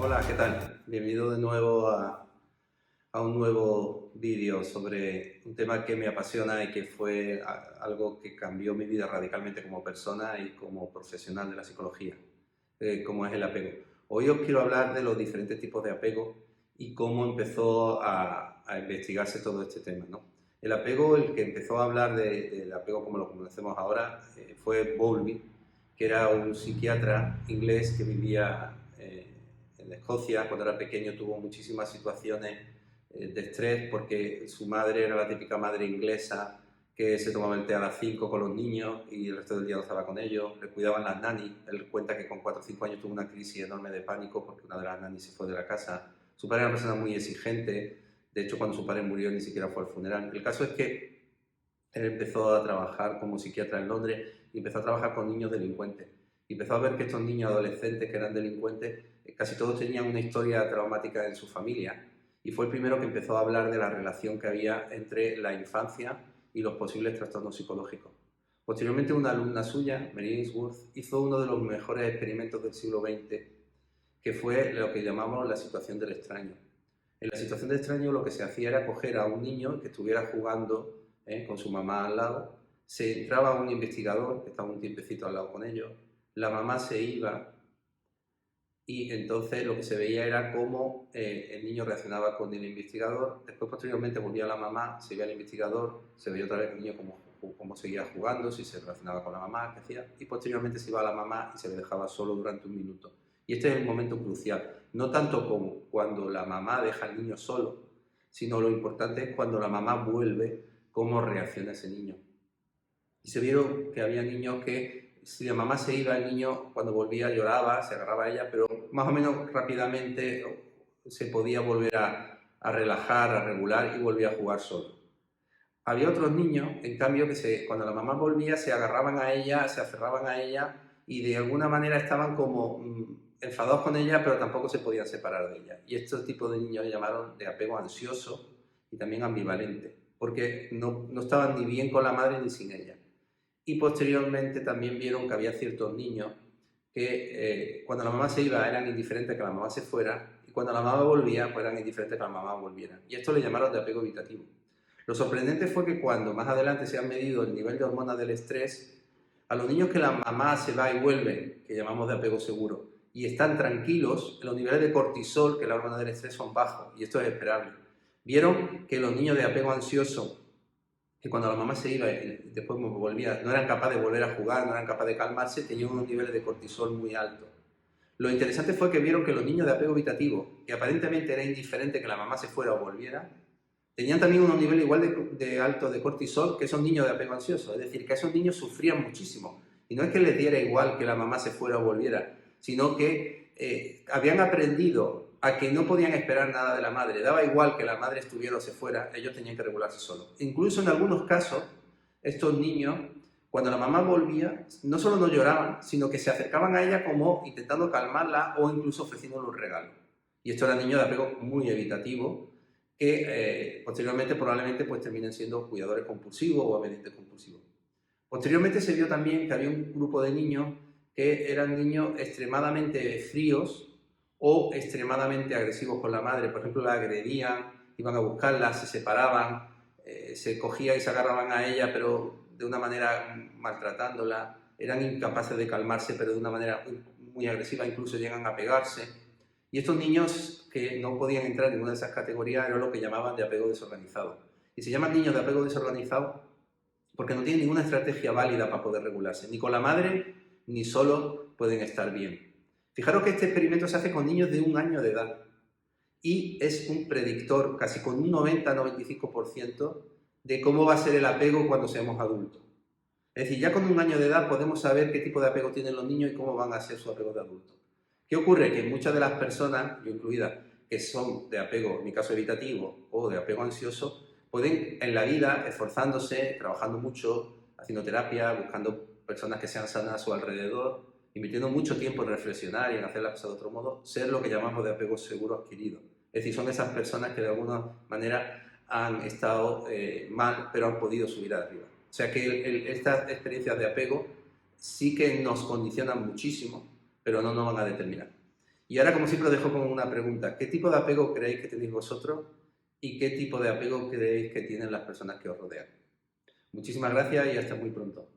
Hola, ¿qué tal? Bienvenido de nuevo a un nuevo vídeo sobre un tema que me apasiona y que fue algo que cambió mi vida radicalmente como persona y como profesional de la psicología, como es el apego. Hoy os quiero hablar de los diferentes tipos de apego y cómo empezó a investigarse todo este tema, ¿no? El apego, el que empezó a hablar del apego como lo conocemos ahora, fue Bowlby, que era un psiquiatra inglés que vivía en Escocia. Cuando era pequeño tuvo muchísimas situaciones de estrés porque su madre era la típica madre inglesa que se tomaba el té a las 5 con los niños y el resto del día no estaba con ellos, le cuidaban las nannies. Él cuenta que con 4 o 5 años tuvo una crisis enorme de pánico porque una de las nannies se fue de la casa. Su padre era una persona muy exigente, de hecho cuando su padre murió ni siquiera fue al funeral. El caso es que él empezó a trabajar como psiquiatra en Londres y empezó a trabajar con niños delincuentes. Y empezó a ver que estos niños adolescentes que eran delincuentes, casi todos tenían una historia traumática en su familia. Y fue el primero que empezó a hablar de la relación que había entre la infancia y los posibles trastornos psicológicos. Posteriormente, una alumna suya, Mary Ainsworth, hizo uno de los mejores experimentos del siglo XX, que fue lo que llamamos la situación del extraño. En la situación del extraño lo que se hacía era coger a un niño que estuviera jugando con su mamá al lado, se entraba un investigador que estaba un tiempecito al lado con ellos, la mamá se iba y entonces lo que se veía era cómo el niño reaccionaba con el investigador. Después, posteriormente, volvía la mamá, se iba el investigador, se veía otra vez el niño cómo seguía jugando, si se relacionaba con la mamá, qué hacía, y posteriormente se iba a la mamá y se le dejaba solo durante un minuto. Y este es el momento crucial, no tanto como cuando la mamá deja al niño solo, sino lo importante es cuando la mamá vuelve, cómo reacciona ese niño. Y se vieron que había niños que, si la mamá se iba, el niño cuando volvía lloraba, se agarraba a ella, pero más o menos rápidamente se podía volver a relajar, a regular y volvía a jugar solo. Había otros niños, en cambio, que cuando la mamá volvía se agarraban a ella, se aferraban a ella y de alguna manera estaban como enfadados con ella, pero tampoco se podían separar de ella. Y este tipo de niños llamaron de apego ansioso y también ambivalente, porque no estaban ni bien con la madre ni sin ella. Y posteriormente también vieron que había ciertos niños que cuando la mamá se iba eran indiferentes que la mamá se fuera y cuando la mamá volvía pues eran indiferentes que la mamá volviera. Y esto le llamaron de apego evitativo. Lo sorprendente fue que cuando más adelante se ha medido el nivel de hormonas del estrés, a los niños que la mamá se va y vuelve, que llamamos de apego seguro, y están tranquilos, los niveles de cortisol, que es la hormona del estrés, son bajos, y esto es esperable. Vieron que los niños de apego ansioso, que cuando la mamá se iba y después volvía, no eran capaces de volver a jugar, no eran capaces de calmarse, tenían unos niveles de cortisol muy altos. Lo interesante fue que vieron que los niños de apego evitativo, que aparentemente era indiferente que la mamá se fuera o volviera, tenían también unos niveles igual de altos de cortisol que esos niños de apego ansioso. Es decir, que esos niños sufrían muchísimo. Y no es que les diera igual que la mamá se fuera o volviera, sino que habían aprendido a que no podían esperar nada de la madre. Daba igual que la madre estuviera o se fuera, ellos tenían que regularse solos. Incluso en algunos casos, estos niños, cuando la mamá volvía, no solo no lloraban, sino que se acercaban a ella como intentando calmarla o incluso ofreciéndole un regalo. Y estos eran niños de apego muy evitativo, que posteriormente probablemente pues terminen siendo cuidadores compulsivos o obedientes compulsivos. Posteriormente se vio también que había un grupo de niños que eran niños extremadamente fríos o extremadamente agresivos con la madre. Por ejemplo, la agredían, iban a buscarla, se separaban, se cogían y se agarraban a ella, pero de una manera maltratándola. Eran incapaces de calmarse, pero de una manera muy agresiva, incluso llegan a pegarse. Y estos niños que no podían entrar en ninguna de esas categorías eran lo que llamaban de apego desorganizado. Y se llaman niños de apego desorganizado porque no tienen ninguna estrategia válida para poder regularse. Ni con la madre, ni solo pueden estar bien. Fijaros que este experimento se hace con niños de 1 año de edad y es un predictor casi con un 90-95% de cómo va a ser el apego cuando seamos adultos. Es decir, ya con 1 año de edad podemos saber qué tipo de apego tienen los niños y cómo van a ser su apego de adultos. ¿Qué ocurre? Que muchas de las personas, yo incluida, que son de apego, en mi caso evitativo, o de apego ansioso, pueden en la vida, esforzándose, trabajando mucho, haciendo terapia, buscando personas que sean sanas a su alrededor, invirtiendo mucho tiempo en reflexionar y en hacer las cosas de otro modo, ser lo que llamamos de apego seguro adquirido. Es decir, son esas personas que de alguna manera han estado mal, pero han podido subir arriba. O sea que estas experiencias de apego sí que nos condicionan muchísimo, pero no nos van a determinar. Y ahora, como siempre, os dejo con una pregunta. ¿Qué tipo de apego creéis que tenéis vosotros y qué tipo de apego creéis que tienen las personas que os rodean? Muchísimas gracias y hasta muy pronto.